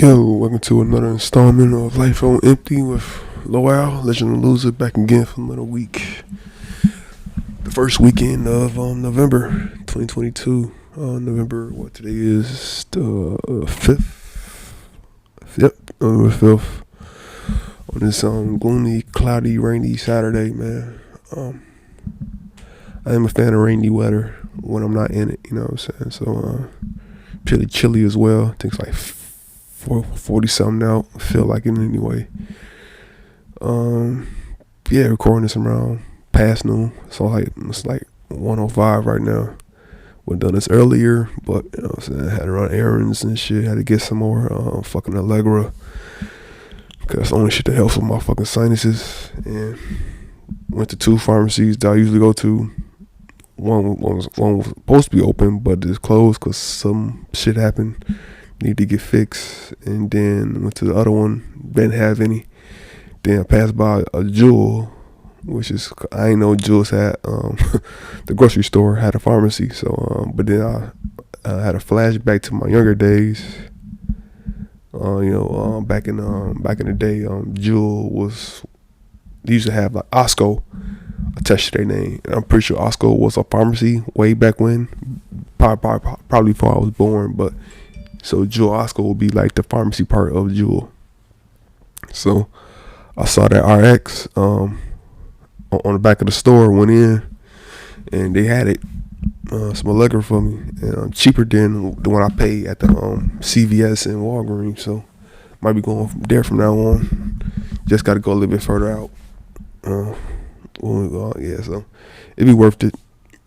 Yo, welcome to another installment of Life on Empty with Lowell, Legend of Loser, back again for another week. The first weekend of November 2022. November, what today is? The 5th? Yep, November 5th. On this gloomy, cloudy, rainy Saturday, man. I am a fan of rainy weather when I'm not in it, you know what I'm saying? So, pretty chilly as well. I think it's like 40 something out. I feel like it anyway. Yeah, recording this around past noon. So it's like 1:05 right now. We done this earlier, but you know what I'm saying, I had to run errands and shit. Had to get some more fucking Allegra, cause that's the only shit that helps with my fucking sinuses. And went to two pharmacies that I usually go to. One was supposed to be open, but it's closed cause some shit happened. Need to get fixed. And then went to the other one, didn't have any. Then I passed by a Jewel, which is, I ain't know Jewel's had the grocery store had a pharmacy. So but then I had a flashback to my younger days. Back in the day, Jewel was, they used to have like Osco attached to their name. And I'm pretty sure Osco was a pharmacy way back when, probably before I was born. But so Jewel Osco will be like the pharmacy part of Jewel. So I saw that RX on the back of the store, went in, and they had it, some Allegra for me, and cheaper than the one I paid at the CVS and Walgreens. So might be going from there from now on. Just got to go a little bit further out. Yeah, so it'd be worth it.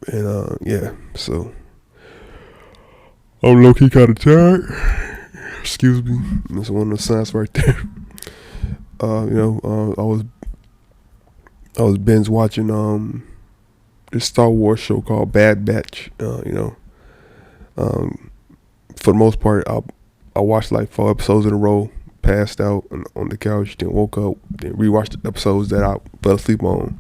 And yeah, so I'm low-key kind of tired. Excuse me. That's one of the signs right there. I was binge watching this Star Wars show called Bad Batch. For the most part, I watched like 4 episodes in a row, passed out on the couch, then woke up, then rewatched the episodes that I fell asleep on,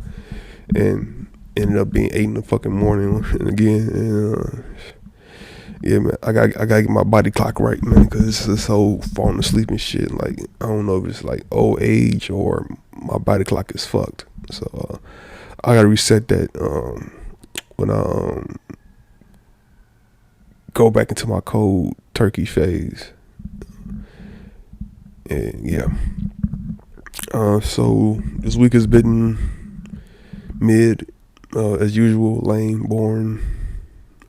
and ended up being 8 in the fucking morning and again. And yeah, man, I gotta get my body clock right, man, because it's this whole falling asleep and shit. Like, I don't know if it's like old age or my body clock is fucked. So I gotta reset that when I go back into my cold turkey phase. And yeah, so this week has been mid, as usual, lame, boring,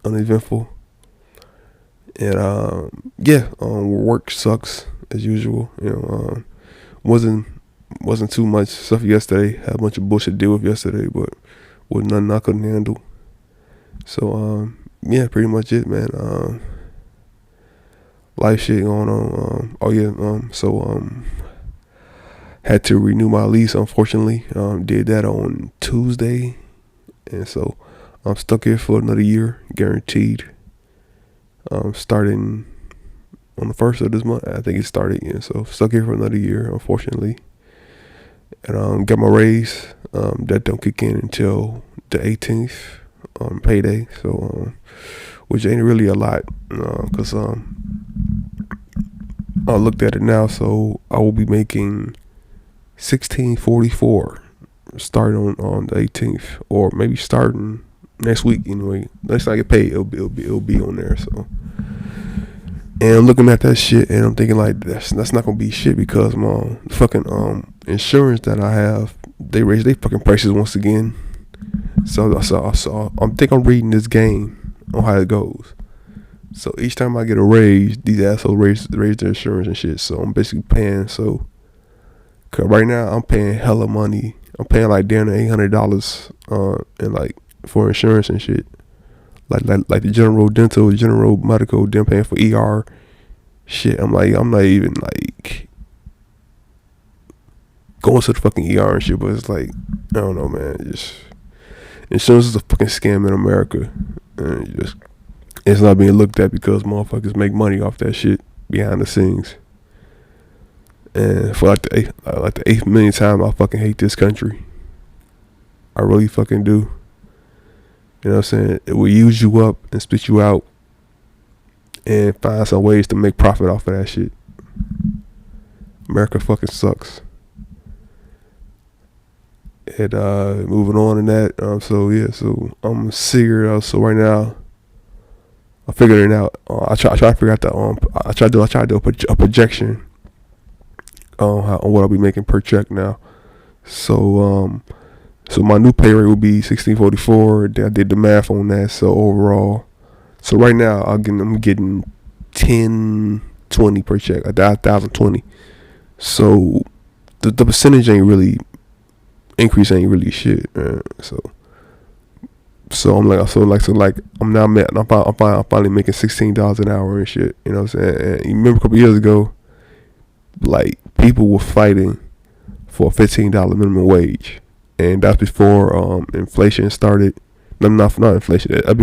uneventful. And work sucks as usual. Wasn't too much stuff yesterday. Had a bunch of bullshit to deal with yesterday, but was nothing I couldn't handle. So yeah, pretty much it, man. Life shit going on. Had to renew my lease, unfortunately. Did that on Tuesday, and so I'm stuck here for another year, guaranteed. Starting on the 1st of this month, I think it started. Yeah, so stuck here for another year, unfortunately. And got my raise. That don't kick in until the 18th on payday. So which ain't really a lot, cause I looked at it now. So I will be making $16.44 starting on the 18th, or maybe starting next week anyway. Next time I get paid, it'll be on there. So, and I'm looking at that shit, and I'm thinking like that's not gonna be shit, because my fucking insurance that I have, they raised their fucking prices once again. So I'm reading this game on how it goes. So each time I get a raise, these assholes raise their insurance and shit. So I'm basically paying. So, cause right now I'm paying hella money. I'm paying like damn $800 and like for insurance and shit. Like the general dental, general medical, then paying for ER shit. I'm not even like going to the fucking ER and shit, but it's like, I don't know, man. Just insurance is a fucking scam in America, and it's not being looked at because motherfuckers make money off that shit behind the scenes. And for like the eighth million time, I fucking hate this country. I really fucking do. You know what I'm saying? It will use you up and spit you out and find some ways to make profit off of that shit. America fucking sucks. And moving on in that. So I'm figuring out. So right now, I'm figuring it out. I try to figure out I try to do a projection on what I'll be making per check now. So my new pay rate will be $16.44. I did the math on that. So overall, so right now I'm getting $10.20 per check, $1,020. So the percentage ain't really increase, ain't really shit. So I'm finally making $16 an hour and shit. You know what I'm saying? And you remember a couple years ago, like people were fighting for a $15 minimum wage, and that's before inflation started. No, not inflation. That was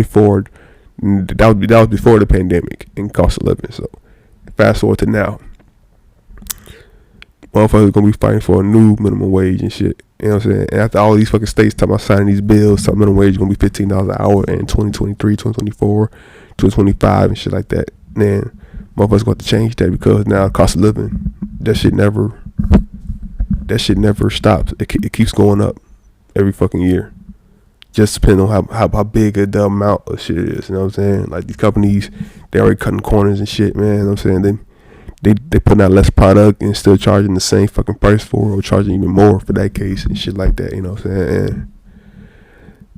before the pandemic and cost of living. So fast forward to now, motherfuckers gonna be fighting for a new minimum wage and shit. You know what I'm saying? And after all these fucking states talking about signing these bills, talking minimum wage is gonna be $15 an hour in 2023, 2024, 2025 and shit like that. Then motherfuckers going to change that because now cost of living, that shit never stops. It keeps going up every fucking year. Just depending on how big the amount of shit is. You know what I'm saying? Like these companies, they already cutting corners and shit, man. You know what I'm saying? They putting out less product and still charging the same fucking price for it, or charging even more for that case and shit like that. You know what I'm saying? And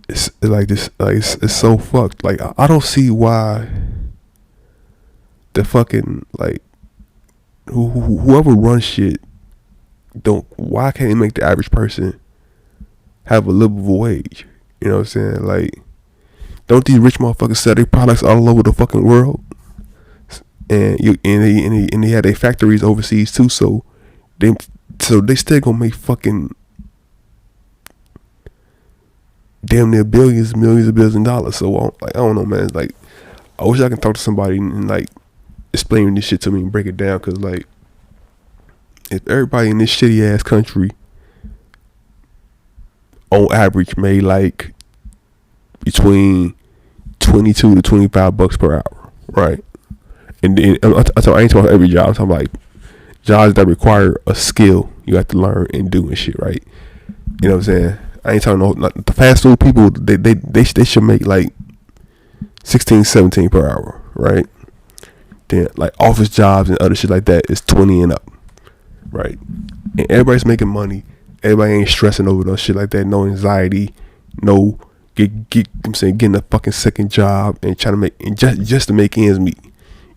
it's like this, like it's so fucked. Like I don't see why the fucking like whoever runs shit why can't they make the average person have a livable wage? You know what I'm saying? Like, don't these rich motherfuckers sell their products all over the fucking world? And they have their factories overseas too, so they still gonna make fucking damn near millions of billions of dollars. So I don't know, man. Like, I wish I can talk to somebody and like explain this shit to me and break it down, cause like if everybody in this shitty ass country on average made like between $22 to $25 per hour, right? And then I ain't talking about every job. I'm talking like jobs that require a skill you have to learn and do and shit, right? You know what I'm saying? I ain't talking the fast food people. They should make like 16, 17 per hour, right? Then like office jobs and other shit like that is 20 and up, right? And everybody's making money. Everybody ain't stressing over no shit like that. No anxiety. No getting a fucking second job and trying to make and just to make ends meet.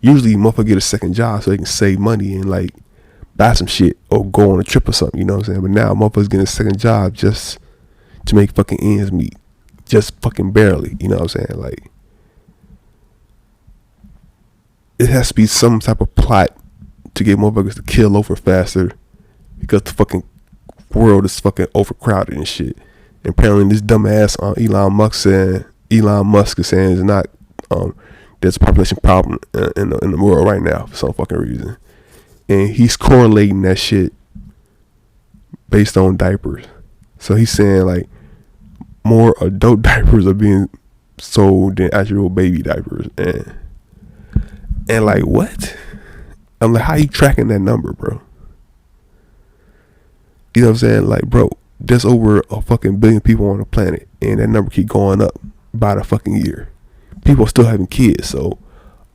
Usually motherfucker get a second job so they can save money and like buy some shit or go on a trip or something, you know what I'm saying? But now motherfuckers getting a second job just to make fucking ends meet. Just fucking barely, you know what I'm saying? Like, it has to be some type of plot to get motherfuckers to kill over faster because the fucking world is fucking overcrowded and shit. And apparently this dumbass Elon Musk is saying it's not there's a population problem in the world right now for some fucking reason, and he's correlating that shit based on diapers. So he's saying like more adult diapers are being sold than actual baby diapers, and like what? I'm like, how you tracking that number, bro? You know what I'm saying? Like, bro, there's over a fucking billion people on the planet, and that number keep going up by the fucking year. People are still having kids, so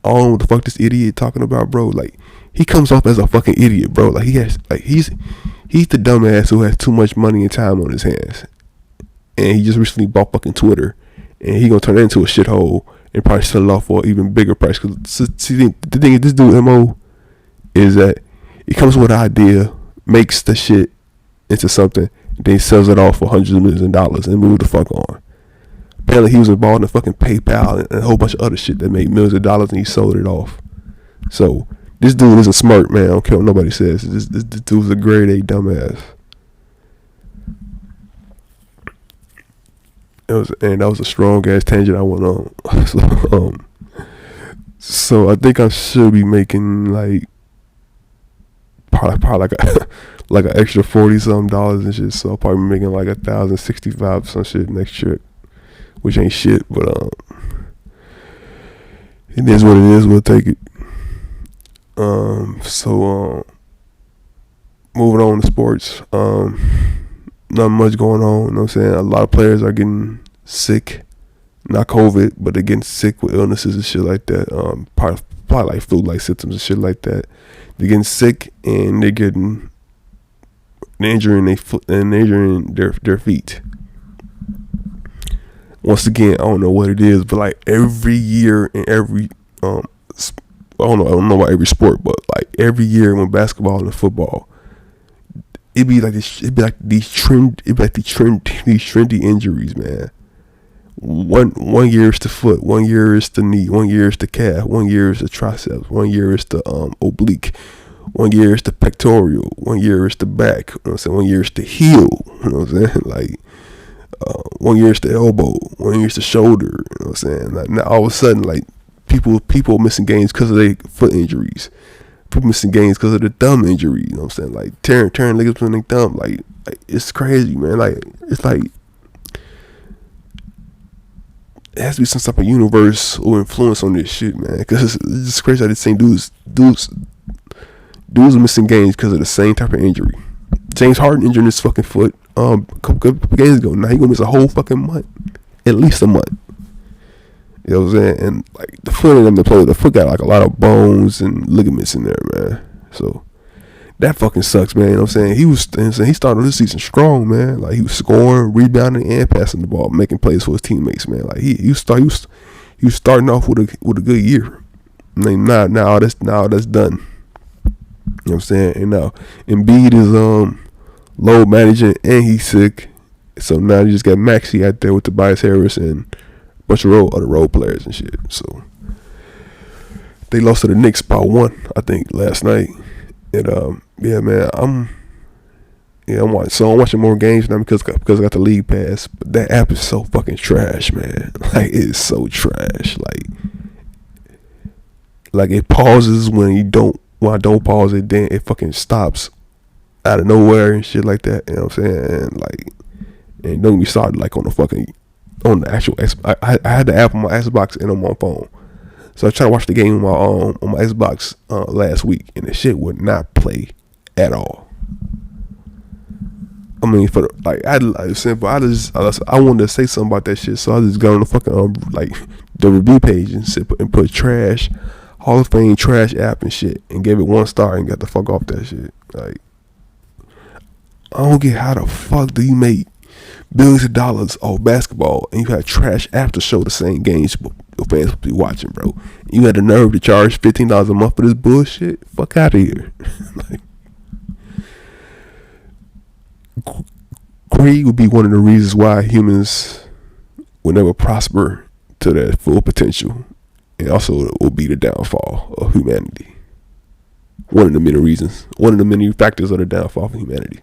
I don't know what the fuck this idiot talking about, bro. Like, he comes off as a fucking idiot, bro. Like, he's the dumbass who has too much money and time on his hands, and he just recently bought fucking Twitter, and he gonna turn it into a shithole and probably sell it off for an even bigger price. Cause see, the thing is, this dude MO is that he comes with an idea, makes the shit into something, then he sells it off for hundreds of millions of dollars and move the fuck on. Apparently he was involved in fucking PayPal and a whole bunch of other shit that made millions of dollars, and he sold it off. So this dude isn't smart, man. I don't care what nobody says. This dude's a grade A dumbass. That was a strong ass tangent I went on. So I think I should be making like probably like an extra $40-something and shit. So I'll probably be making like $1,065 some shit next check, which ain't shit, but it is what it is. We'll take it. moving on to sports. Not much going on. You know what I'm saying? A lot of players are getting sick. Not COVID, but they're getting sick with illnesses and shit like that. Probably like flu-like symptoms and shit like that. They're getting sick and they're getting injuring their foot and injuring their feet. Once again, I don't know what it is, but like every year in every I don't know about every sport, but like every year when basketball and football, it'd be like these trendy injuries, man. One year is the foot, 1 year is the knee, 1 year is the calf, 1 year is the triceps, 1 year is the oblique, 1 year is the pectoral, 1 year is the back, you know what I'm saying, 1 year is the heel, you know what I'm saying, like 1 year is the elbow, 1 year is the shoulder, you know what I'm saying. Like, now all of a sudden, like people missing games because of their foot injuries, people missing games because of their thumb injury, you know what I'm saying, like tearing ligaments in their thumb, like it's crazy, man. Like it's like it has to be some type of universe or influence on this shit, man. Because it's just crazy how the same dudes are missing games because of the same type of injury. James Harden injured his fucking foot a couple games ago. Now he gonna miss a whole fucking month, at least a month. You know what I'm saying? And like the foot of them to play with, the foot got like a lot of bones and ligaments in there, man. So that fucking sucks, man. You know what I'm saying? He started this season strong, man. Like he was scoring, rebounding, and passing the ball, making plays for his teammates, man. Like he was starting off with a good year. And then now that's done. You know what I'm saying? And now Embiid is load managing and he's sick. So now you just got Maxey out there with Tobias Harris and a bunch of other role players and shit. So they lost to the Knicks by 1, I think, last night. And yeah, man, I'm watching more games now because I got the league pass. But that app is so fucking trash, man. Like it's so trash. Like it pauses when I don't pause it, then it fucking stops out of nowhere and shit like that. You know what I'm saying? And don't get me started like on the actual I had the app on my Xbox and on my phone. So I tried to watch the game on my Xbox last week, and the shit would not play at all. I mean, I wanted to say something about that shit, so I just got on the fucking the review page and put trash, Hall of Fame trash app and shit, and gave it 1 star and got the fuck off that shit. Like, I don't get how the fuck do you make billions of dollars off basketball and you have trash app to show the same games your fans will be watching, bro. You had the nerve to charge $15 a month for this bullshit? Fuck out of here. Like, greed would be one of the reasons why humans will never prosper to their full potential, and also it will be the downfall of humanity. One of the many reasons, one of the many factors of the downfall of humanity.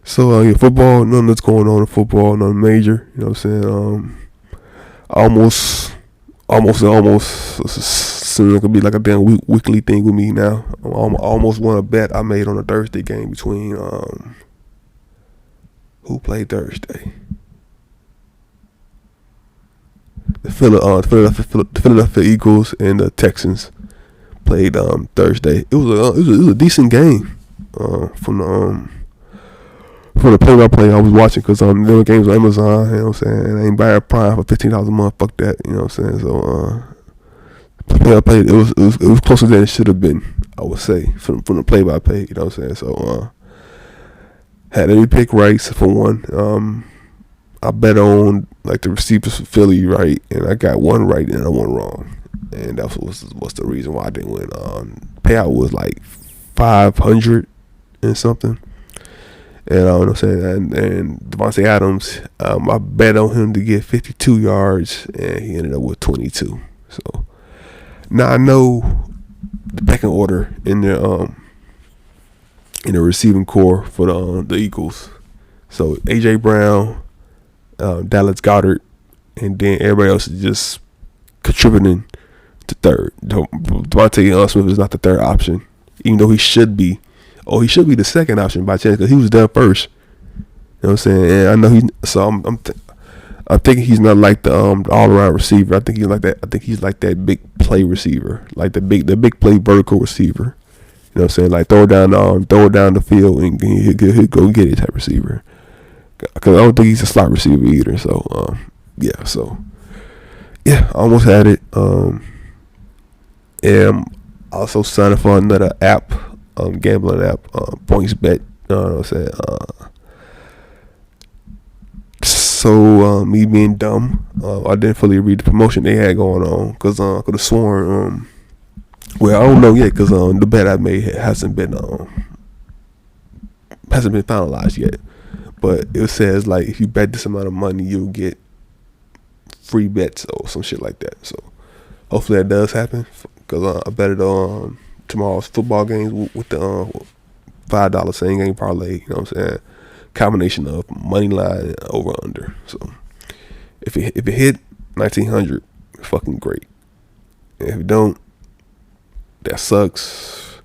So yeah, football, nothing that's going on in football, nothing major. You know what I'm saying? Almost soon it could be like a damn weekly thing with me now. I almost won a bet I made on a Thursday game between who played Thursday? The Philadelphia Eagles and the played Thursday. It was a decent game from the play-by-play I was watching, because there were games on Amazon, you know what I'm saying, I ain't buying Prime for $15 a month, fuck that, you know what I'm saying. So play-by-play, it was closer than it should have been, I would say, from the play-by-play, you know what I'm saying. So had every pick right for one. I bet on like the receivers for Philly right, and I got one right and I one wrong, and that was the reason why I didn't win. Payout was like 500 and something. And you know what I'm saying, and Devontae Adams, I bet on him to get 52 yards, and he ended up with 22. So now I know the pecking order in the receiving core for the Eagles. So AJ Brown, Dallas Goedert, and then everybody else is just contributing to third. Devontae Smith is not the third option, even though he should be. Oh, he should be the second option by chance, because he was done first. You know what I'm saying? And I know I'm thinking he's not like the all around receiver. I think he's like that big play receiver, like the big play vertical receiver. You know what I'm saying? Like throw it down the arm, throw it down the field, and he'll go get it type receiver. Because I don't think he's a slot receiver either. So yeah. So yeah, I almost had it. And also signed up for another app, gambling app, PointsBet. You know what I'm saying? So me being dumb, I didn't fully read the promotion they had going on because I could have sworn. Well, I don't know yet because the bet I made hasn't been finalized yet. But it says like if you bet this amount of money, you'll get free bets or some shit like that. So hopefully that does happen because I bet it on tomorrow's football games with the $5 same game parlay. You know what I'm saying? Combination of money line and over under. So if it hit 1900, fucking great. And if it don't, that sucks.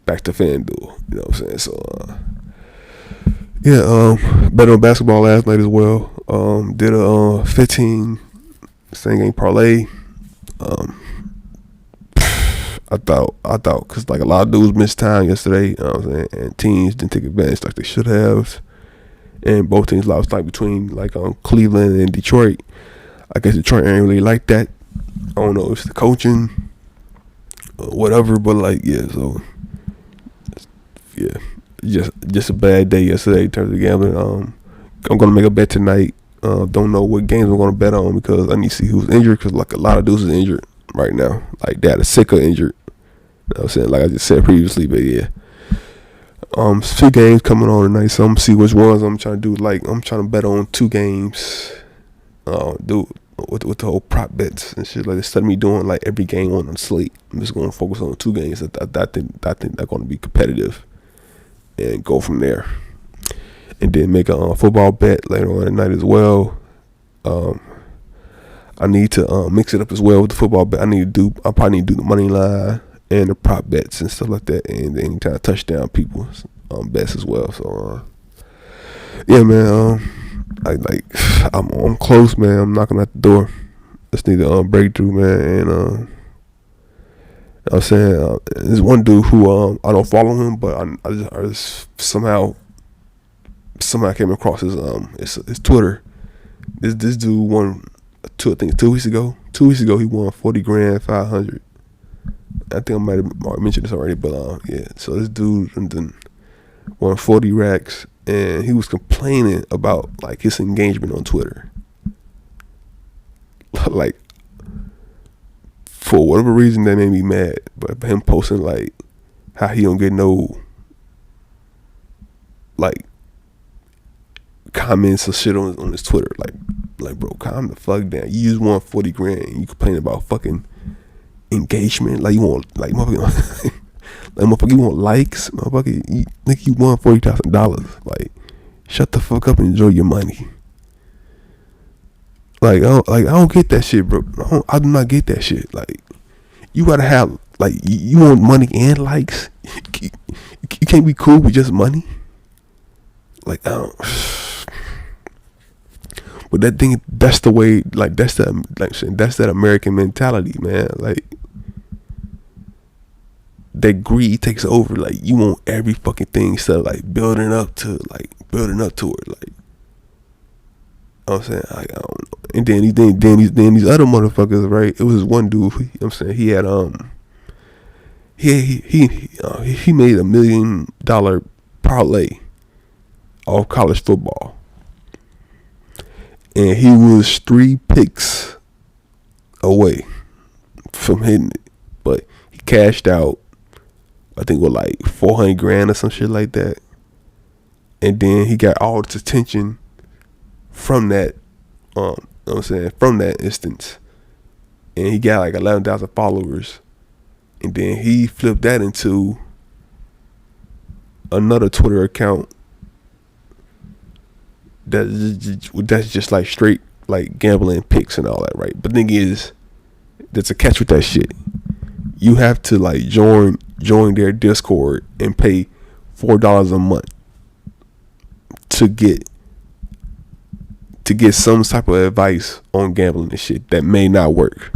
Back to FanDuel. You know what I'm saying? So yeah, bet on basketball last night as well. Did a 15 same game parlay. I thought, cause like a lot of dudes missed time yesterday, you know what I'm saying, and teams didn't take advantage like they should have, and both teams lost like between like Cleveland and Detroit. I guess Detroit ain't really like that. I don't know if it's the coaching or whatever, but like yeah, so yeah, just a bad day yesterday in terms of gambling. I'm gonna make a bet tonight. Don't know what games I'm gonna bet on because I need to see who's injured because like a lot of dudes is injured right now. Like they had sick or injured. You know what I'm saying? Like I just said previously, but yeah. Few games coming on tonight, so I'm gonna see which ones I'm trying to do. Like I'm trying to bet on 2 games. Do with the whole prop bets and shit. Like instead of me doing like every game on the slate, I'm just gonna focus on 2 games that I think they're gonna be competitive and go from there. And then make a football bet later on at night as well. I need to mix it up as well with the football bet. I probably need to do the money line and the prop bets and stuff like that, and any kind of touchdown people bets as well. So yeah, man. I'm close, man. I'm knocking at the door. Just need to break through, man. And I'm saying there's one dude who I don't follow him, but I just somehow came across his Twitter. This dude won I think 2 weeks ago. 2 weeks ago he won 40 grand, 500. I think I might have mentioned this already, but yeah. So this dude then won 40 racks, and he was complaining about like his engagement on Twitter. Like for whatever reason that made me mad, but him posting like how he don't get no like comments or shit on his Twitter. Like bro, calm the fuck down. You just want 40 grand and you complain about fucking engagement. Like you want like motherfucker, like motherfucker, you want likes, motherfucker. You think you won $40,000? Like shut the fuck up and enjoy your money. Like I don't get that shit, bro. I do not get that shit. Like you gotta have like you want money and likes. You can't be cool with just money. Like I don't. But that's the way. Like that's that American mentality, man. Like that greed takes over. Like you want every fucking thing instead of like building up to it. Like you know what I'm saying, like, I don't know. And then these other motherfuckers, right? It was one dude. You know what I'm saying, he had he made $1 million parlay off college football. And he was 3 picks away from hitting it. But he cashed out, I think, with like 400 grand or some shit like that. And then he got all this attention from that, you know what I'm saying, from that instance. And he got like 11,000 followers. And then he flipped that into another Twitter account that's just like straight like gambling picks and all that, right? But the thing is, there's a catch with that shit. You have to like join their Discord and pay $4 a month to get some type of advice on gambling and shit that may not work.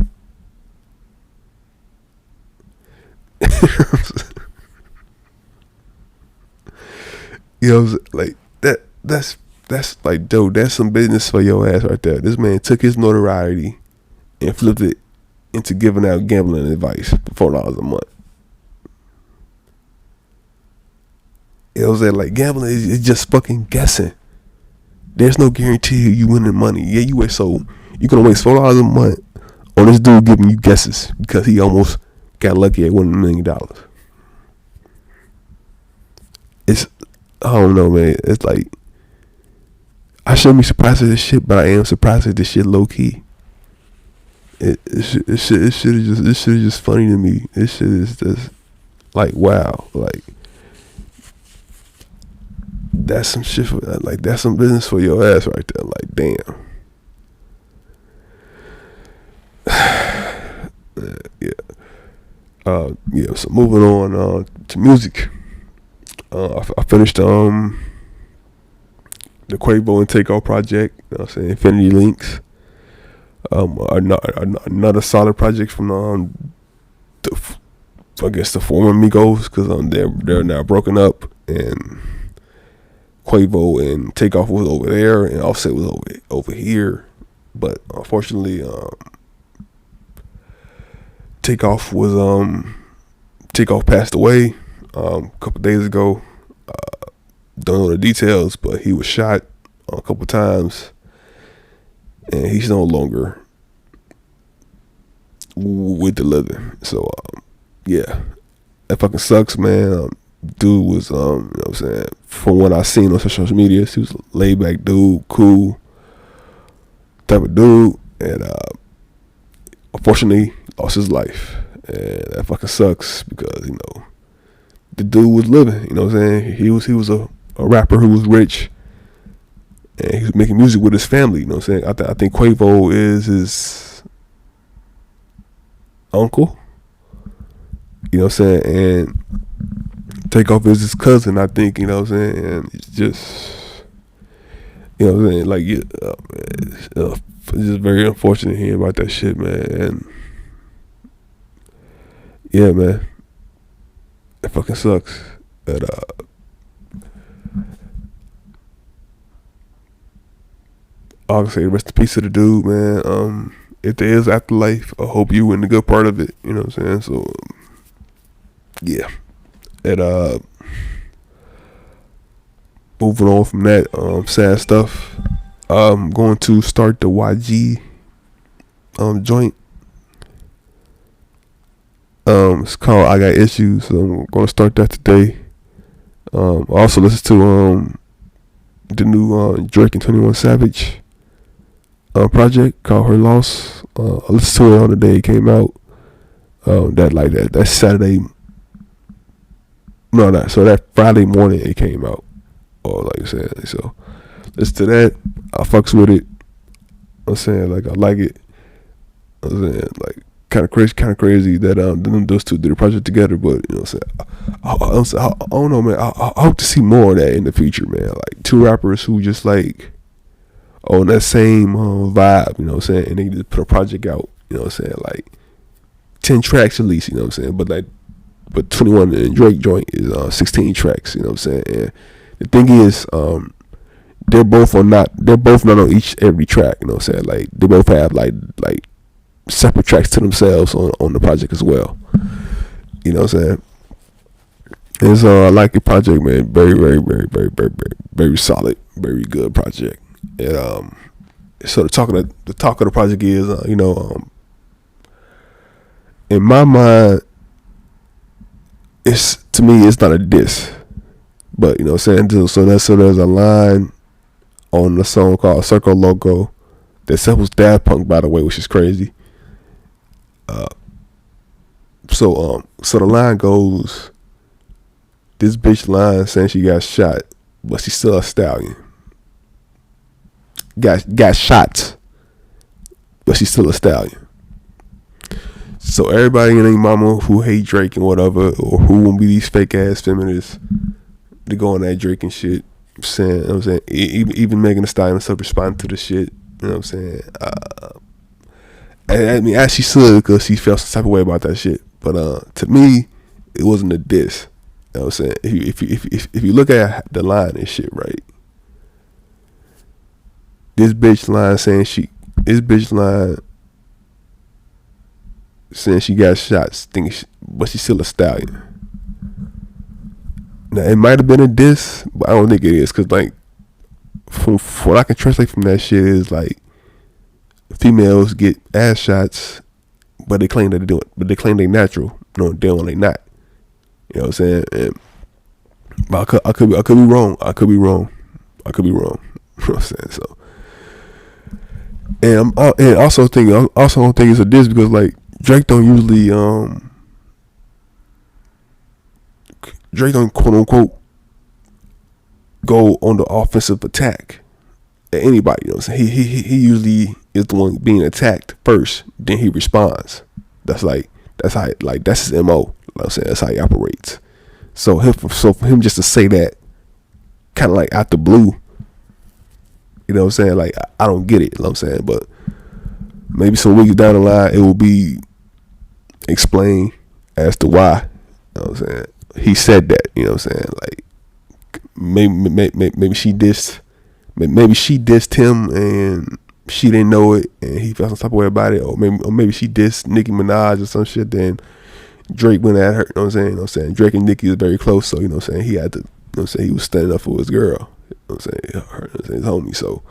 You know, like that. That's like, dude, that's some business for your ass right there. This man took his notoriety and flipped it into giving out gambling advice for $4 a month. It was like gambling is just fucking guessing. There's no guarantee you winning money. Yeah, you're gonna waste $4 a month on this dude giving you guesses because he almost got lucky at winning $1 million. It's, I don't know, man. It's like, I shouldn't be surprised at this shit, but I am surprised at this shit low key. It shit is just funny to me. This shit is just like, wow, like that's some shit for, like, that's some business for your ass right there. Like, damn. Yeah. Yeah. So moving on to music. I finished the Quavo and Takeoff project. You know what I'm saying, Infinity Links. Another solid project from I guess the former Migos, because they're now broken up, and Quavo and Takeoff was over there, and Offset was over here. But unfortunately, Takeoff passed away a couple days ago. Don't know the details, but he was shot a couple times, and he's no longer with the living. So yeah, that fucking sucks, man. Dude was, you know what I'm saying, from what I seen on social media, he was a laid back dude, cool type of dude, and unfortunately lost his life, and that fucking sucks because, you know, the dude was living. You know what I'm saying? He was a rapper who was rich, and he was making music with his family. You know what I'm saying? I think Quavo is his uncle. You know what I'm saying? And Takeoff is his cousin, I think. You know what I'm saying? And it's just, you know what I'm saying? Like, it's just very unfortunate hearing about that shit, man. And yeah, man, it fucking sucks. But I'll say rest in peace to the dude, man. If there is afterlife, I hope you in the good part of it. You know what I'm saying? So yeah. And moving on from that sad stuff, I'm going to start the YG joint. It's called I Got Issues, so I'm gonna start that today. I also listened to the new Drake and 21 Savage project called Her Loss. I listened to it on the day it came out. That Saturday. No, not so that Friday morning it came out. Or like I said, so listen to that. I fucks with it. I'm saying, like, I like it. I'm saying, like, kind of crazy that those two did a project together. But you know what I'm saying, I don't know, man. I hope to see more of that in the future, man. Like, two rappers who just like on that same vibe, you know what I'm saying, and they just put a project out, you know what I'm saying, like 10 tracks at least, you know what I'm saying. But 21 and Drake joint is 16 tracks, you know what I'm saying. And the thing is, they're both not on every track, you know what I'm saying. Like, they both have like separate tracks to themselves on the project as well, you know what I'm saying. It's I like the project, man. Very, very, very, very, very, very, very solid, very good project. And so the talk of the project is, in my mind, to me it's not a diss, but you know what I'm saying. So there's a line on the song called Circle Loco that samples Daft Punk, by the way, which is crazy. So the line goes, this bitch lying saying she got shot, but she's still a stallion. Got shot, but she's still a stallion. So everybody and their mama who hate Drake and whatever, or who won't be these fake ass feminists, they go on that Drake and shit, saying, you know what I'm saying, even Megan Thee Stallion stuff responding to the shit, you know what I'm saying. I mean, as she should, because she felt some type of way about that shit. But to me, it wasn't a diss. You know what I'm saying? If you look at the line and shit, right? This bitch line saying she got shots, but she's still a stallion. Now it might have been a diss, but I don't think it is, cause like from what I can translate from that shit is like females get ass shots, but they claim that they do it, but they claim they natural. No, they not. You know what I'm saying? And but I could be wrong. I could be wrong. You know what I'm saying? So, and and also don't think it's a diss because like Drake don't usually quote unquote go on the offensive attack at anybody. You know what I'm saying? He usually is the one being attacked first, then he responds. That's his MO. You know what I'm saying? That's how he operates. So for him just to say that kind of like out the blue, you know what I'm saying? Like I don't get it. You know what I'm saying? But maybe some weeks down the line it will be explained as to why. You know what I'm saying? He said that. You know what I'm saying? Like maybe she dissed him and she didn't know it and he felt some type of way about it, or maybe she dissed Nicki Minaj or some shit. Then Drake went at her. You know what I'm saying? Drake and Nicki is very close, so you know what I'm saying. He had to. You know what I'm saying? He was standing up for his girl. You know what I'm saying? His homie. So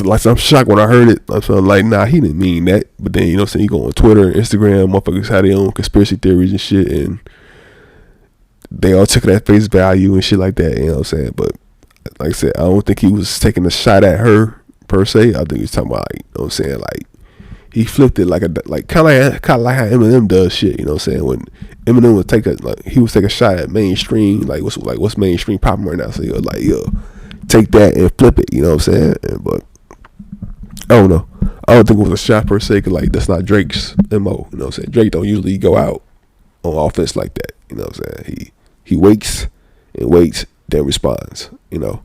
like I'm shocked when I heard it. I'm so like, nah, he didn't mean that. But then you know what I'm saying, you go on Twitter and Instagram, motherfuckers have their own conspiracy theories and shit, and they all took it at face value and shit like that. You know what I'm saying? But like I said, I don't think he was taking a shot at her per se. I think he was talking about like, you know what I'm saying, like he flipped it like kind of like how Eminem does shit. You know what I'm saying? When Eminem would take a shot at mainstream, what's mainstream popping right now. So he was like, yo, take that and flip it. You know what I'm saying? But I don't know. I don't think it was a shot per se, cause like that's not Drake's MO. You know what I'm saying? Drake don't usually go out on offense like that. You know what I'm saying? He waits and waits, then responds. You know.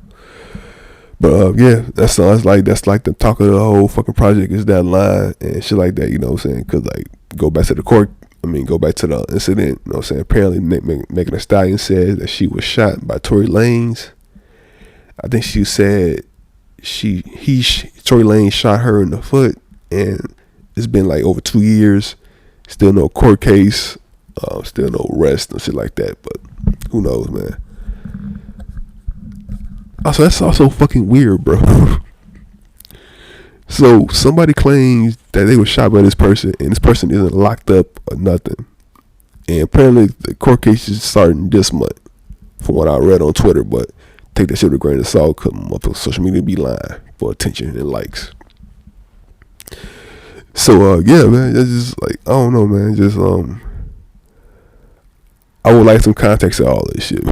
But yeah, that's like the talk of the whole fucking project is that line and shit like that. You know what I'm saying? Cause like go back to the incident. You know what I'm saying? Apparently Megan Thee Stallion said that she was shot by Tory Lanez. I think she said Tory Lanez shot her in the foot, and it's been like over 2 years, still no court case, still no arrest and shit like that. But who knows, man? Also, that's also fucking weird, bro. So somebody claims that they were shot by this person, and this person isn't locked up or nothing. And apparently the court case is starting this month, from what I read on Twitter. But take that shit with a grain of salt, cause motherfuckers social media be lying for attention and likes. So yeah, man, it's just like I don't know, man. Just I would like some context to all this shit,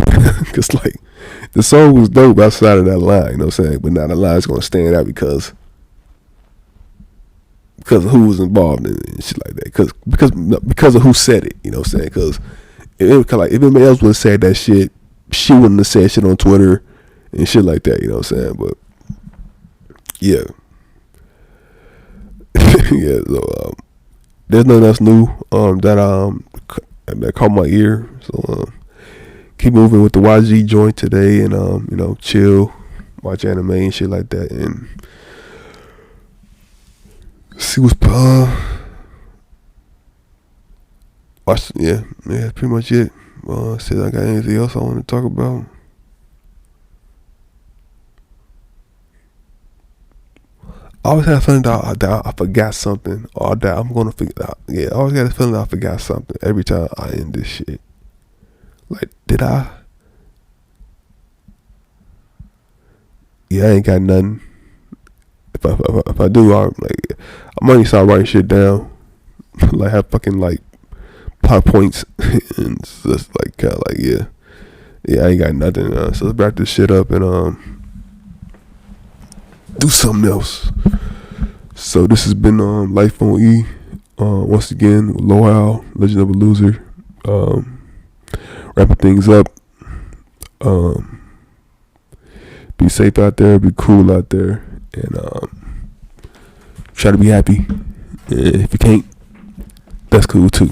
cause like the song was dope outside of that line, you know what I'm saying? But now the line's gonna stand out because of who was involved in it and shit like that. Because of who said it, you know what I'm saying? Cause if anybody else would have said that shit, she wouldn't have said shit on Twitter and shit like that, you know what I'm saying? But yeah. Yeah, so there's nothing else new that caught my ear. So keep moving with the YG joint today, and you know, chill, watch anime and shit like that, and see what's watch. Yeah, that's pretty much it. See if I got anything else I want to talk about. I always had a feeling that I forgot something, or that I'm gonna forget. Yeah, I always got a feeling that I forgot something every time I end this shit. Like, did I? Yeah, I ain't got nothing. If I do, I might need to start writing shit down. Like have fucking like plot points and just like kind of like yeah, I ain't got nothing. So let's wrap this shit up and do something else. So this has been Life on E. Once again, Low Al, Legend of a Loser. Wrapping things up. Be safe out there, be cool out there, and try to be happy. And if you can't, that's cool too.